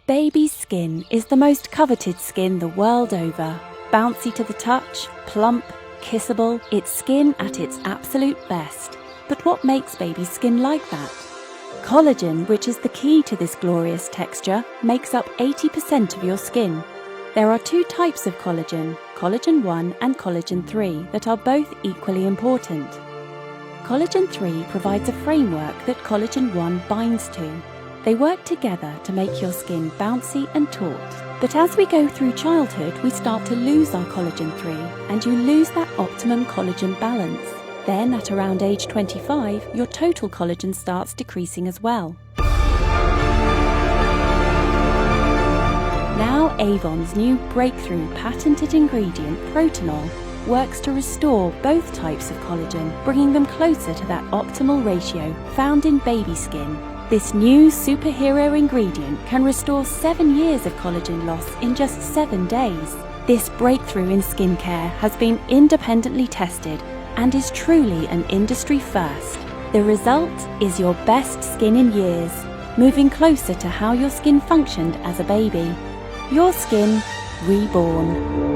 Baby skin is the most coveted skin the world over. Bouncy to the touch, plump, kissable, it's skin at its absolute best. But what makes baby skin like that? Collagen, which is the key to this glorious texture, makes up 80% of your skin. There are two types of collagen, collagen 1 and collagen 3, that are both equally important. Collagen 3 provides a framework that collagen 1 binds to. They work together to make your skin bouncy and taut. But as we go through childhood, we start to lose our collagen 3, and you lose that optimum collagen balance. Then, at around age 25, your total collagen starts decreasing as well. Now, Avon's new breakthrough patented ingredient, Protinol, works to restore both types of collagen, bringing them closer to that optimal ratio found in baby skin. This new superhero ingredient can restore 7 years of collagen loss in just 7 days. This breakthrough in skincare has been independently tested and is truly an industry first. The result is your best skin in years, moving closer to how your skin functioned as a baby. Your skin reborn.